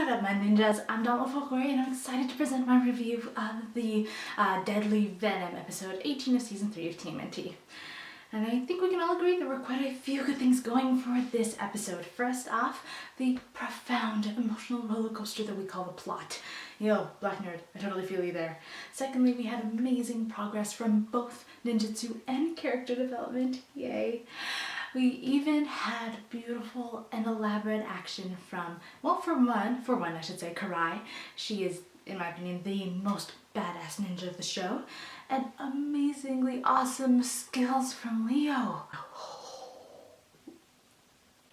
What up, my ninjas? I'm Folklore, and I'm excited to present my review of the Deadly Venom episode 18 of season 3 of TMNT. And I think we can all agree there were quite a few good things going for this episode. First off, the profound emotional roller coaster that we call the plot. Yo, Black Nerd, I totally feel you there. Secondly, we had amazing progress from both ninjutsu and character development. Yay. We even had beautiful and elaborate action from, well, for one, I should say, Karai. She is, in my opinion, the most badass ninja of the show. And amazingly awesome skills from Leo.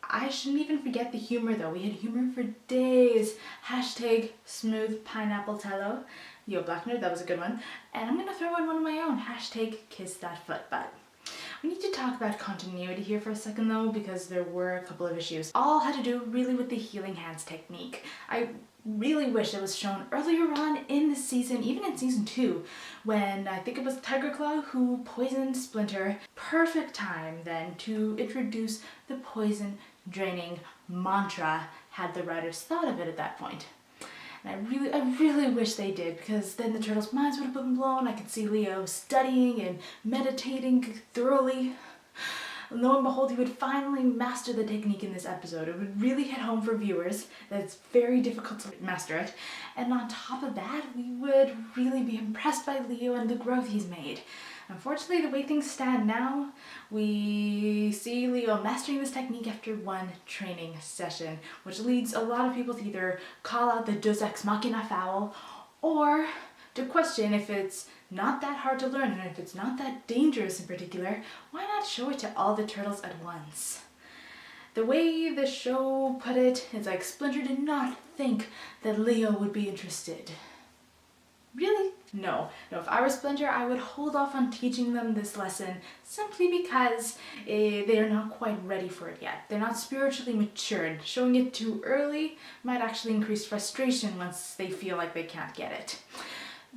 I shouldn't even forget the humor though. We had humor for days. Hashtag smooth pineapple tello. Yo, Black Nerd, that was a good one. And I'm gonna throw in one of my own. Hashtag kiss that foot butt. We need to talk about continuity here for a second though, because there were a couple of issues. All had to do really with the healing hands technique. I really wish it was shown earlier on in the season, even in season 2, when I think it was Tiger Claw who poisoned Splinter. Perfect time then to introduce the poison draining mantra had the writers thought of it at that point. And I really wish they did, because then the turtles' minds would have been blown. I could see Leo studying and meditating thoroughly. Lo and behold, he would finally master the technique in this episode. It would really hit home for viewers that it's very difficult to master it. And on top of that, we would really be impressed by Leo and the growth he's made. Unfortunately, the way things stand now, we see Leo mastering this technique after one training session, which leads a lot of people to either call out the Deus Ex Machina foul, or to question if it's not that hard to learn and if it's not that dangerous in particular, why not show it to all the turtles at once? The way the show put it is like Splinter did not think that Leo would be interested. Really? No, if I were Splinter, I would hold off on teaching them this lesson simply because they are not quite ready for it yet. They're not spiritually matured. Showing it too early might actually increase frustration once they feel like they can't get it.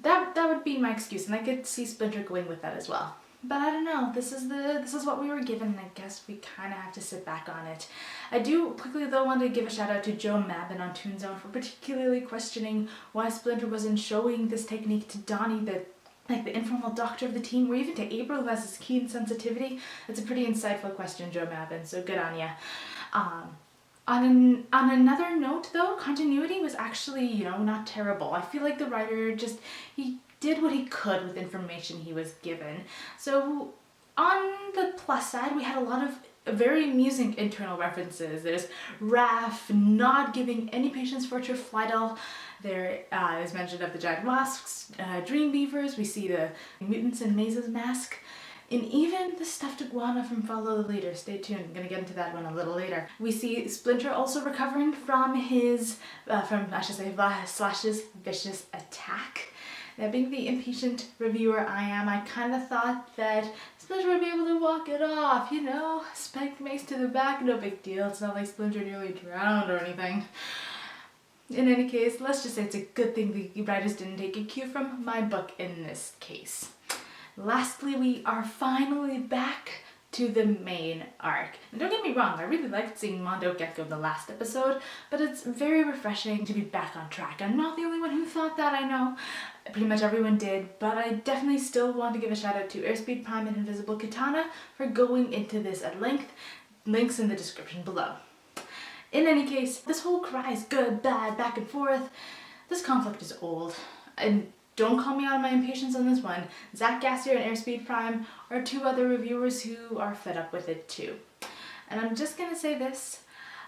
That would be my excuse, and I could see Splinter going with that as well. But I don't know, this is what we were given, and I guess we kind of have to sit back on it. I do quickly though want to give a shout out to Joe Mabbin on Toonzone for particularly questioning why Splinter wasn't showing this technique to Donnie, the informal doctor of the team, or even to April, who has this keen sensitivity. That's a pretty insightful question, Joe Mabbin, so good on ya. On another note though, continuity was actually, not terrible. I feel like the writer he did what he could with information he was given. So on the plus side, we had a lot of very amusing internal references. There's Rapp not giving any patience for Triflytal. There is mention of the giant wasps, dream beavers. We see the mutants in Maze's mask. And even the stuffed iguana from Follow the Leader. Stay tuned, I'm gonna get into that one a little later. We see Splinter also recovering from Slash's vicious attack. Now, being the impatient reviewer I am, I kind of thought that Splinter would be able to walk it off, spike mace to the back, no big deal. It's not like Splinter nearly drowned or anything. In any case, let's just say it's a good thing the writers didn't take a cue from my book in this case. Lastly, we are finally back to the main arc. And don't get me wrong, I really liked seeing Mondo Gecko in the last episode, but it's very refreshing to be back on track. I'm not the only one who thought that, I know. Pretty much everyone did, but I definitely still want to give a shout out to Airspeed Prime and Invisiblekatana for going into this at length. Links in the description below. In any case, this whole Karai's good, bad, back and forth, this conflict is old. And don't call me out on my impatience on this one. Zach Gassier and Airspeed Prime are two other reviewers who are fed up with it too. And I'm just gonna say this.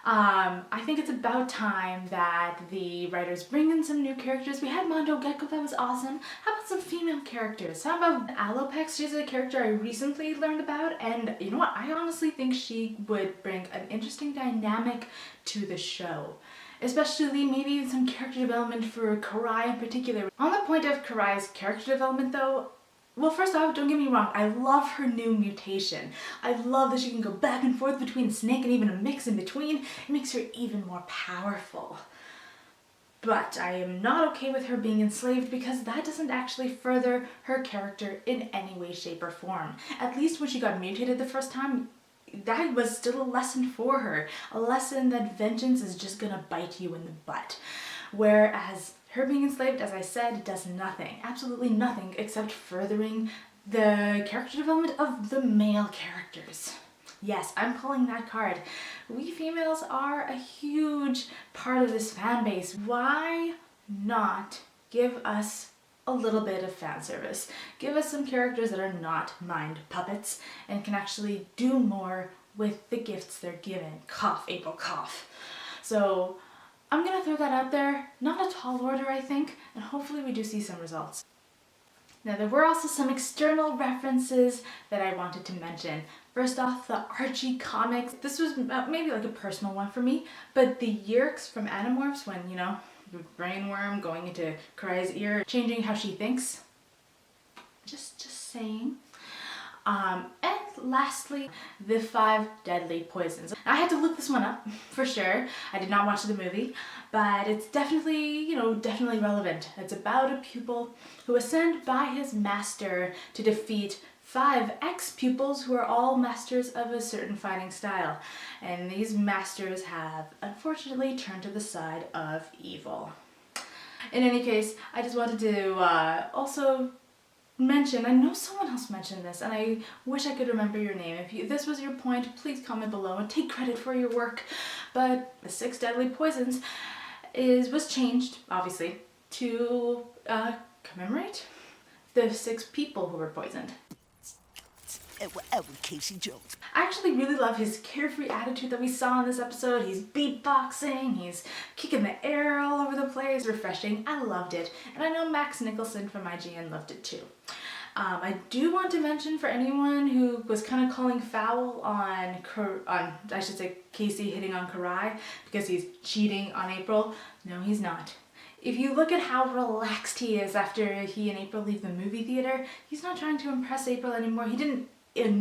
I think it's about time that the writers bring in some new characters. We had Mondo Gecko, that was awesome. How about some female characters? How about Alopex? She's a character I recently learned about, and you know what? I honestly think she would bring an interesting dynamic to the show. Especially maybe some character development for Karai in particular. On the point of Karai's character development though, well, first off, don't get me wrong, I love her new mutation. I love that she can go back and forth between a snake and even a mix in between. It makes her even more powerful. But I am not okay with her being enslaved, because that doesn't actually further her character in any way, shape, or form. At least when she got mutated the first time, that was still a lesson for her. A lesson that vengeance is just gonna bite you in the butt. Whereas her being enslaved, as I said, does nothing, absolutely nothing, except furthering the character development of the male characters. Yes, I'm pulling that card. We females are a huge part of this fan base. Why not give us a little bit of fan service? Give us some characters that are not mind puppets and can actually do more with the gifts they're given. Cough, April, cough. So I'm gonna throw that out there. Not a tall order, I think, and hopefully we do see some results. Now, there were also some external references that I wanted to mention. First off, the Archie comics. This was maybe like a personal one for me, but the Yeerks from Animorphs, when, you know, the brainworm going into Karai's ear, changing how she thinks. Just saying. And lastly, the 5 deadly poisons. I had to look this one up for sure. I did not watch the movie, but it's definitely, you know, definitely relevant. It's about a pupil who is sent by his master to defeat 5 ex-pupils who are all masters of a certain fighting style. And these masters have unfortunately turned to the side of evil. In any case, I just wanted to also mention, I know someone else mentioned this and I wish I could remember your name. If this was your point, please comment below and take credit for your work. But the 6 deadly poisons was changed, obviously, to commemorate the 6 people who were poisoned. Casey Jones. I actually really love his carefree attitude that we saw in this episode. He's beatboxing, he's kicking the air all over the place, refreshing. I loved it. And I know Max Nicholson from IGN loved it too. I do want to mention for anyone who was kind of calling foul on I should say, Casey hitting on Karai because he's cheating on April. No, he's not. If you look at how relaxed he is after he and April leave the movie theater, he's not trying to impress April anymore. He didn't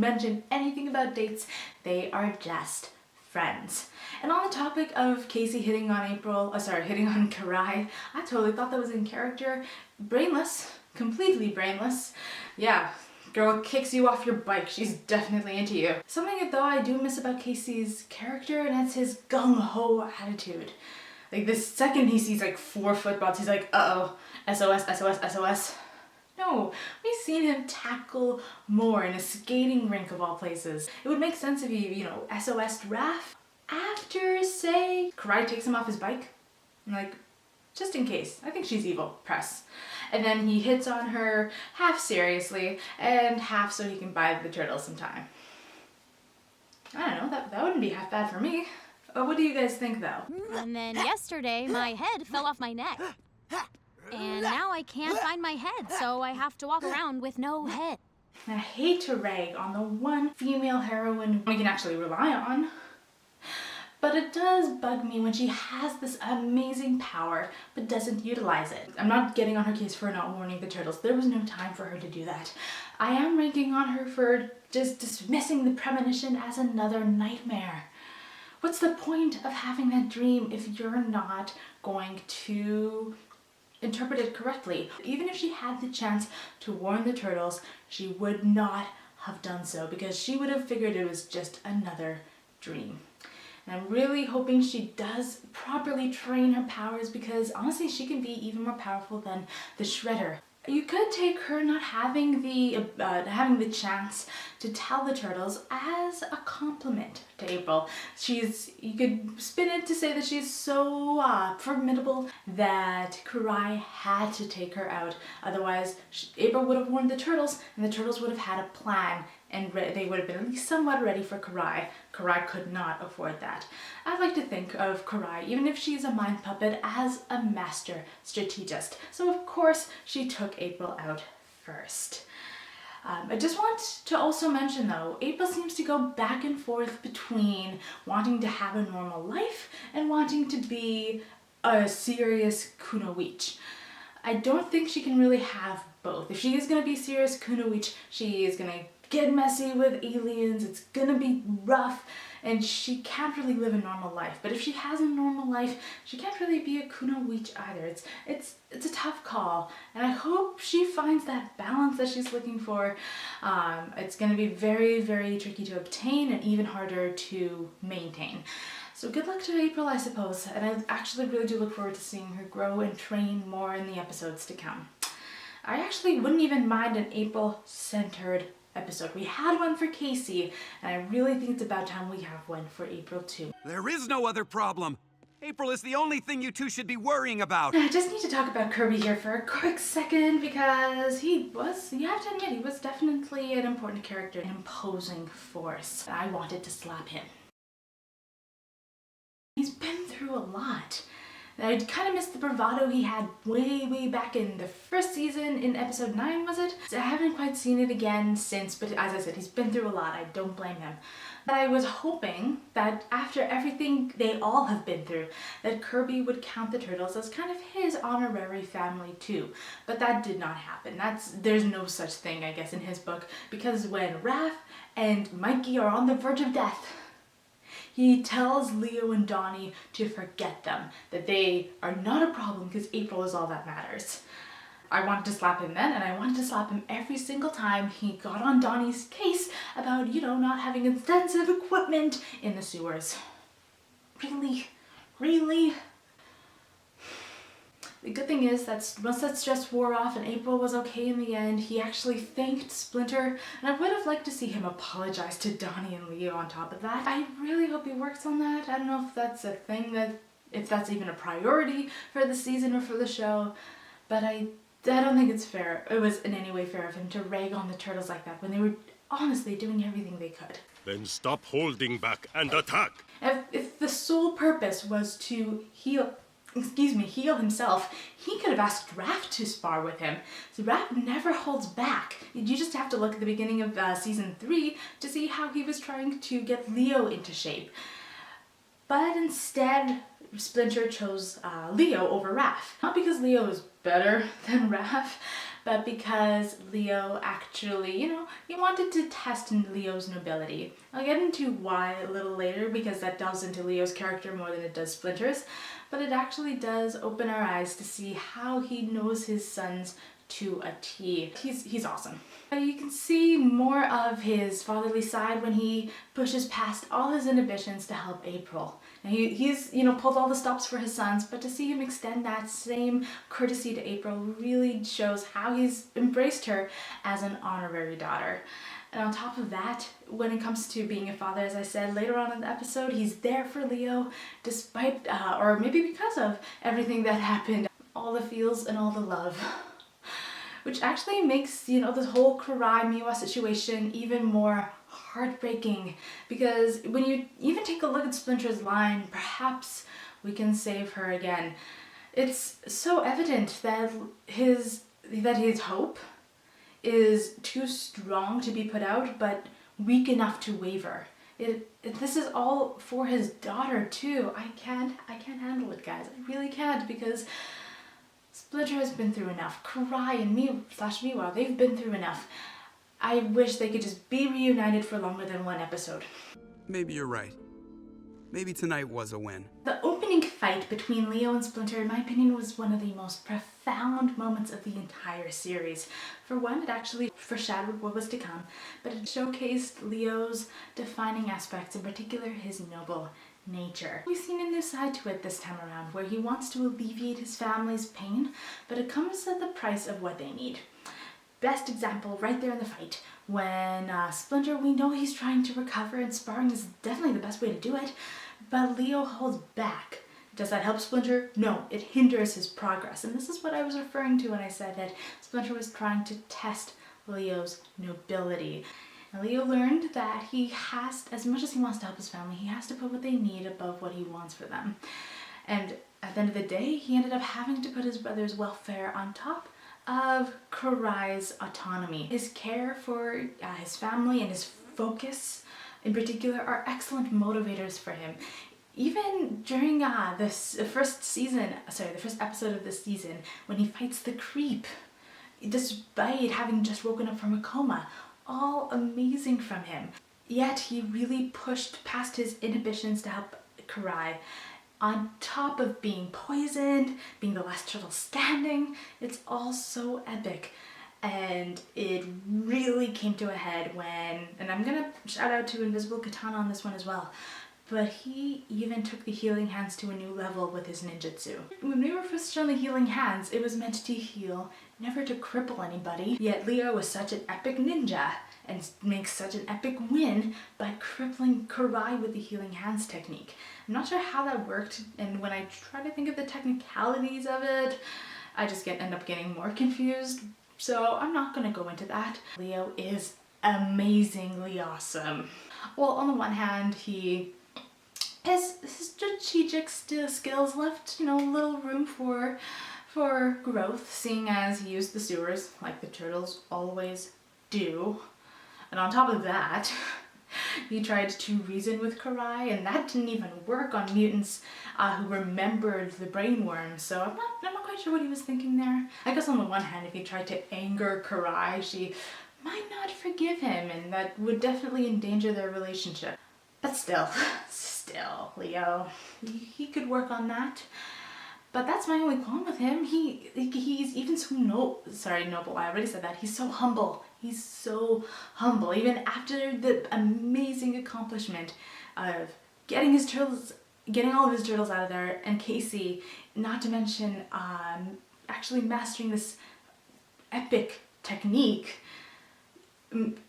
mention anything about dates. They are just friends. And on the topic of Casey hitting on hitting on Karai, I totally thought that was in character. Brainless. Completely brainless. Yeah, girl kicks you off your bike. She's definitely into you. Something though I do miss about Casey's character, and it's his gung-ho attitude. Like the second he sees like 4 footballs, he's like, uh-oh, SOS, SOS, SOS. No, we've seen him tackle more in a skating rink of all places. It would make sense if he, you know, SOS'd Rapp after, say, Karai takes him off his bike. Like, just in case. I think she's evil. Press. And then he hits on her half seriously and half so he can buy the turtle some time. I don't know, that wouldn't be half bad for me. What do you guys think though? And then yesterday my head fell off my neck. And now I can't find my head, so I have to walk around with no head. I hate to rag on the one female heroine we can actually rely on, but it does bug me when she has this amazing power but doesn't utilize it. I'm not getting on her case for not warning the turtles. There was no time for her to do that. I am ranking on her for just dismissing the premonition as another nightmare. What's the point of having that dream if you're not going to interpret it correctly? Even if she had the chance to warn the turtles, she would not have done so because she would have figured it was just another dream. And I'm really hoping she does properly train her powers because honestly she can be even more powerful than the Shredder. You could take her not having the chance to tell the turtles as a compliment to April. You could spin it to say that she's so formidable that Karai had to take her out. Otherwise, April would have warned the turtles, and the turtles would have had a plan, and they would have been at least somewhat ready for Karai. Karai could not afford that. I like to think of Karai, even if she's a mind puppet, as a master strategist. So of course she took April out first. I just want to also mention though, April seems to go back and forth between wanting to have a normal life and wanting to be a serious kunoichi. I don't think she can really have both. If she is going to be serious kunoichi, she is going to get messy with aliens, it's going to be rough, and she can't really live a normal life. But if she has a normal life, she can't really be a kunoichi either. It's a tough call, and I hope she finds that balance that she's looking for. It's going to be very, very tricky to obtain and even harder to maintain. So good luck to April, I suppose, and I actually really do look forward to seeing her grow and train more in the episodes to come. I actually wouldn't even mind an April-centered episode. We had one for Casey, and I really think it's about time we have one for April too. There is no other problem. April is the only thing you two should be worrying about. I just need to talk about Kirby here for a quick second because you have to admit, he was definitely an important character, an imposing force. I wanted to slap him. He's been through a lot. I kind of missed the bravado he had way back in the first season in episode 9, was it? I haven't quite seen it again since, but as I said, he's been through a lot. I don't blame him. But I was hoping that after everything they all have been through, that Kirby would count the turtles as kind of his honorary family too. But that did not happen. There's no such thing, I guess, in his book, because when Rapp and Mikey are on the verge of death, he tells Leo and Donnie to forget them, that they are not a problem because April is all that matters. I wanted to slap him then, and I wanted to slap him every single time he got on Donnie's case about, not having extensive equipment in the sewers. Really? Really? The good thing is that once that stress wore off and April was okay in the end, he actually thanked Splinter, and I would have liked to see him apologize to Donnie and Leo on top of that. I really hope he works on that. I don't know if that's a thing if that's even a priority for the season or for the show, but I don't think it's fair. It was in any way fair of him to rag on the turtles like that when they were honestly doing everything they could. Then stop holding back and attack. If the sole purpose was to heal himself, he could have asked Rapp to spar with him. So Rapp never holds back. You just have to look at the beginning of season 3 to see how he was trying to get Leo into shape. But instead, Splinter chose Leo over Rapp. Not because Leo is better than Rapp, but because Leo actually, he wanted to test Leo's nobility. I'll get into why a little later because that delves into Leo's character more than it does Splinter's, but it actually does open our eyes to see how he knows his sons to a T. He's awesome. You can see more of his fatherly side when he pushes past all his inhibitions to help April. Now he's pulled all the stops for his sons, but to see him extend that same courtesy to April really shows how he's embraced her as an honorary daughter. And on top of that, when it comes to being a father, as I said later on in the episode, he's there for Leo despite, or maybe because of everything that happened, all the feels and all the love. Which actually makes, this whole Karai Miwa situation even more heartbreaking, because when you even take a look at Splinter's line, perhaps we can save her again, it's so evident that his hope is too strong to be put out, but weak enough to waver. This is all for his daughter too. I can't handle it, guys. I really can't, because Splinter has been through enough. Karai and Miwa, they've been through enough. I wish they could just be reunited for longer than one episode. Maybe you're right. Maybe tonight was a win. The opening fight between Leo and Splinter, in my opinion, was one of the most profound moments of the entire series. For one, it actually foreshadowed what was to come, but it showcased Leo's defining aspects, in particular his noble nature. We've seen a new side to it this time around, where he wants to alleviate his family's pain, but it comes at the price of what they need. Best example right there in the fight, when Splinter, we know he's trying to recover and sparring is definitely the best way to do it, but Leo holds back. Does that help Splinter? No, it hinders his progress, and this is what I was referring to when I said that Splinter was trying to test Leo's nobility. And Leo learned that he has, as much as he wants to help his family, he has to put what they need above what he wants for them. And at the end of the day, he ended up having to put his brother's welfare on top of Karai's autonomy. His care for his family and his focus in particular are excellent motivators for him. Even during the first episode of this season, when he fights the creep, despite having just woken up from a coma, all amazing from him. Yet he really pushed past his inhibitions to help Karai. On top of being poisoned, being the last turtle standing, it's all so epic. And it really came to a head when, and I'm gonna shout out to Invisiblekatana on this one as well, but he even took the healing hands to a new level with his ninjutsu. When we were first shown the healing hands, it was meant to heal, never to cripple anybody. Yet Leo was such an epic ninja and makes such an epic win by crippling Karai with the healing hands technique. I'm not sure how that worked, and when I try to think of the technicalities of it, I just end up getting more confused. So I'm not gonna go into that. Leo is amazingly awesome. Well, on the one hand, his strategic skills left, little room for growth, seeing as he used the sewers like the turtles always do. And on top of that, he tried to reason with Karai, and that didn't even work on mutants who remembered the brainworm. So I'm not quite sure what he was thinking there. I guess on the one hand, if he tried to anger Karai, she might not forgive him, and that would definitely endanger their relationship. But still, Leo, he could work on that. But that's my only qualm with him. He's even so noble. I already said that. He's so humble. He's so humble. Even after the amazing accomplishment of getting all of his turtles out of there, and Casey, not to mention actually mastering this epic technique.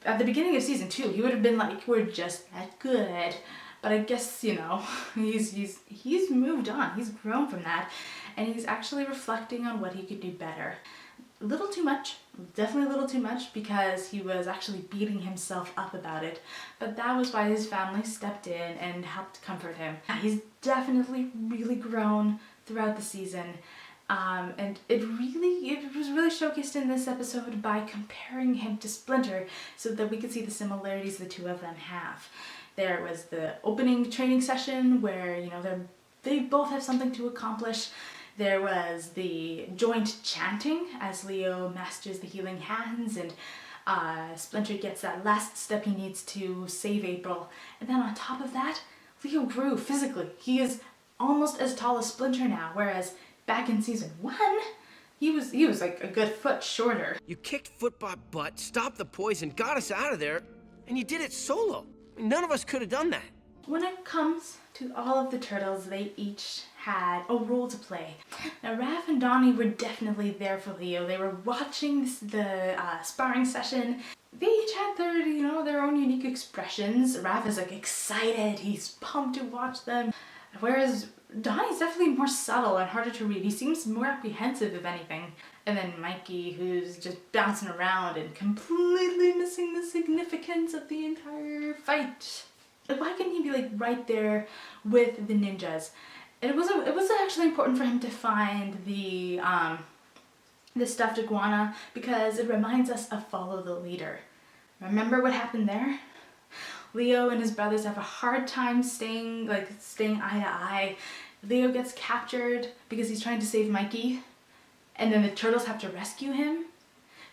At the beginning of season 2, he would have been like, we're just that good. But I guess, he's moved on. He's grown from that. And he's actually reflecting on what he could do better. A little too much. Definitely a little too much, because he was actually beating himself up about it. But that was why his family stepped in and helped comfort him. He's definitely really grown throughout the season. And it was really showcased in this episode by comparing him to Splinter so that we could see the similarities the two of them have. There was the opening training session where, they both have something to accomplish. There was the joint chanting as Leo masters the healing hands, and Splinter gets that last step he needs to save April. And then on top of that, Leo grew physically. He is almost as tall as Splinter now, whereas back in season 1, he was like a good foot shorter. You kicked Footbot butt, stopped the poison, got us out of there, and you did it solo. None of us could have done that. When it comes to all of the turtles, they each had a role to play. Now, Rapp and Donnie were definitely there for Leo. They were watching the sparring session. They each had their own unique expressions. Rapp is like excited. He's pumped to watch them. Whereas Donnie's definitely more subtle and harder to read. He seems more apprehensive, if anything. And then Mikey, who's just bouncing around and completely missing the significance of the entire fight. Like, why couldn't he be like right there with the ninjas? And it was actually important for him to find the stuffed iguana, because it reminds us of Follow the Leader. Remember what happened there? Leo and his brothers have a hard time staying eye to eye. Leo gets captured because he's trying to save Mikey, and then the turtles have to rescue him.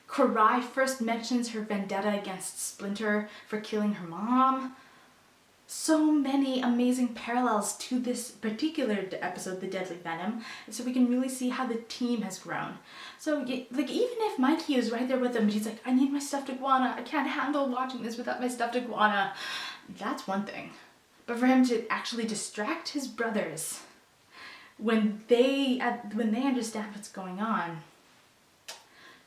Karai first mentions her vendetta against Splinter for killing her mom. So many amazing parallels to this particular episode, The Deadly Venom, so we can really see how the team has grown. So, like, even if Mikey is right there with them, but he's like, I need my stuffed iguana, I can't handle watching this without my stuffed iguana, that's one thing. But for him to actually distract his brothers when they understand what's going on,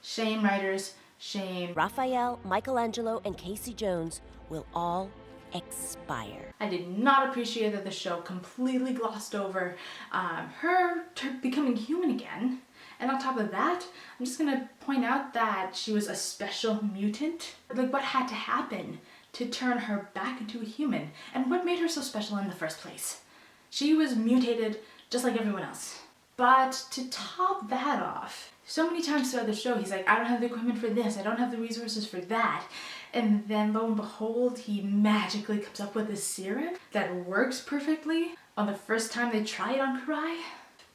shame, writers, shame. Raphael, Michelangelo, and Casey Jones will all expire. I did not appreciate that the show completely glossed over her becoming human again. And on top of that, I'm just gonna point out that she was a special mutant. Like, what had to happen to turn her back into a human? And what made her so special in the first place? She was mutated just like everyone else. But to top that off, so many times throughout the show, he's like, I don't have the equipment for this, I don't have the resources for that. And then lo and behold, he magically comes up with a serum that works perfectly on the first time they try it on Karai.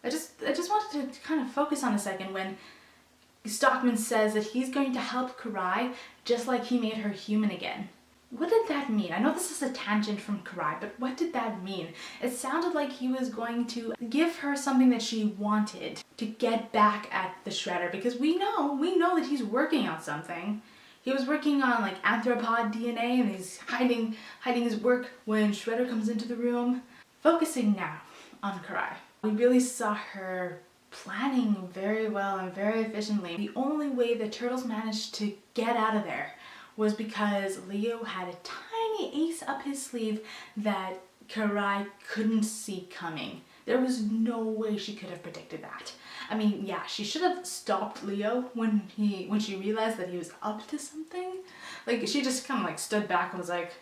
I just wanted to kind of focus on a second when Stockman says that he's going to help Karai just like he made her human again. What did that mean? I know this is a tangent from Karai, but what did that mean? It sounded like he was going to give her something that she wanted to get back at the Shredder, because we know that he's working on something. He was working on like anthropod DNA and he's hiding his work when Shredder comes into the room. Focusing now on Karai. We really saw her planning very well and very efficiently. The only way the turtles managed to get out of there was because Leo had a tiny ace up his sleeve that Karai couldn't see coming. There was no way she could have predicted that. I mean, yeah, she should have stopped Leo when she realized that he was up to something. Like, she just kind of like stood back and was like,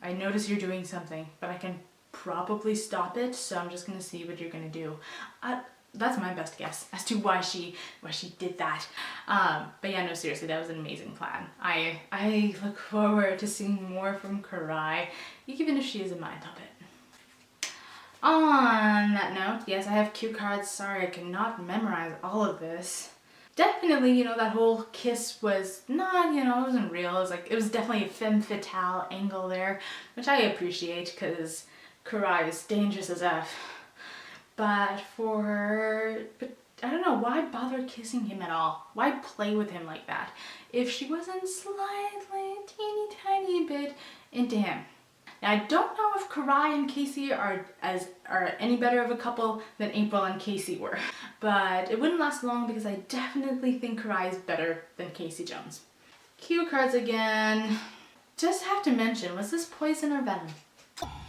I notice you're doing something, but I can probably stop it, so I'm just gonna see what you're gonna do. That's my best guess as to why she did that. But yeah, no, seriously, that was an amazing plan. I look forward to seeing more from Karai, even if she is a mind puppet. On that note, yes, I have cue cards. Sorry, I cannot memorize all of this. Definitely, you know, that whole kiss was not, you know, it wasn't real. It was definitely a femme fatale angle there, which I appreciate because Karai is dangerous as F. But I don't know, why bother kissing him at all? Why play with him like that if she wasn't slightly, teeny tiny bit into him? Now, I don't know if Karai and Casey are any better of a couple than April and Casey were, but it wouldn't last long because I definitely think Karai is better than Casey Jones. Cue cards again. Just have to mention, was this poison or venom?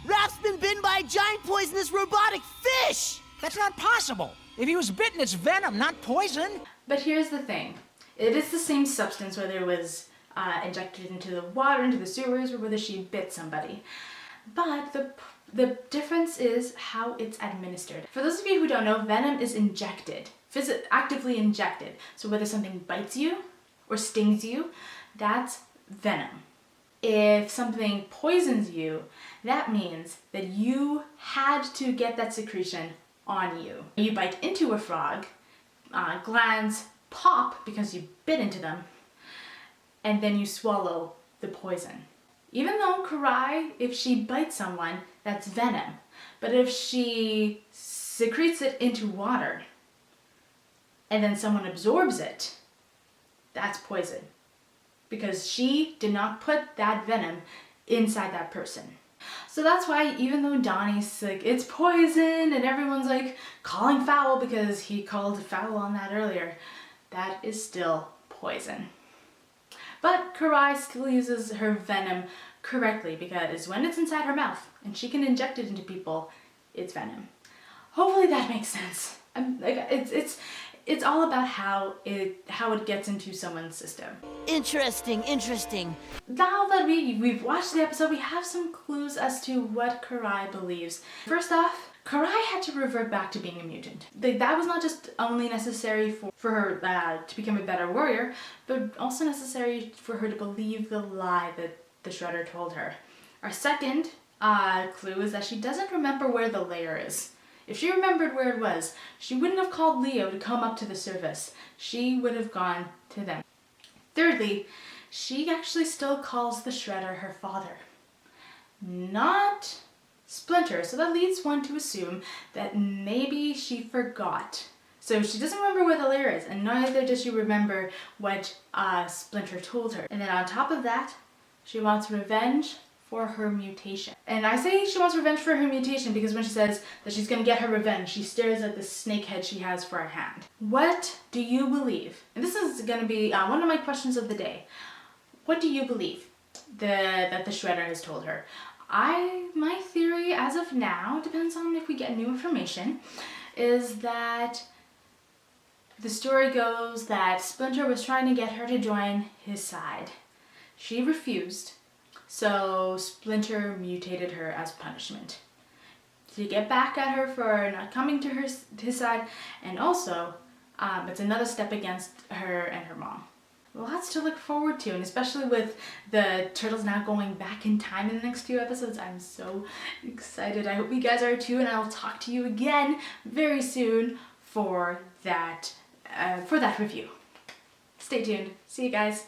Rapp's been bitten by a giant poisonous robotic fish! That's not possible. If he was bitten, it's venom, not poison. But here's the thing. It is the same substance whether it was injected into the water, into the sewers, or whether she bit somebody. But the difference is how it's administered. For those of you who don't know, venom is injected, actively injected. So whether something bites you or stings you, that's venom. If something poisons you, that means that you had to get that secretion on you. You bite into a frog, glands pop because you bit into them, and then you swallow the poison. Even though Karai, if she bites someone, that's venom. But if she secretes it into water, and then someone absorbs it, that's poison. Because she did not put that venom inside that person. So that's why even though Donnie's like, it's poison, and everyone's like calling foul because he called foul on that earlier, that is still poison. But Karai still uses her venom correctly because when it's inside her mouth and she can inject it into people, it's venom. Hopefully that makes sense. It's all about how it gets into someone's system. Interesting. Now that we've watched the episode, we have some clues as to what Karai believes. First off, Karai had to revert back to being a mutant. That was not just only necessary for her to become a better warrior, but also necessary for her to believe the lie that the Shredder told her. Our second clue is that she doesn't remember where the lair is. If she remembered where it was, she wouldn't have called Leo to come up to the surface. She would have gone to them. Thirdly, she actually still calls the Shredder her father, not Splinter. So that leads one to assume that maybe she forgot. So she doesn't remember where the lair is, and neither does she remember what Splinter told her. And then on top of that, she wants revenge for her mutation. And I say she wants revenge for her mutation because when she says that she's gonna get her revenge, she stares at the snake head she has for a hand. What do you believe? And this is gonna be one of my questions of the day. What do you believe that the Shredder has told her? My theory as of now, depends on if we get new information, is that the story goes that Splinter was trying to get her to join his side. She refused. So Splinter mutated her as punishment to get back at her for not coming to his side, and also it's another step against her and her mom. Lots to look forward to, and especially with the turtles now going back in time in the next few episodes, I'm so excited. I hope you guys are too, and I'll talk to you again very soon for that review. Stay tuned. See you guys.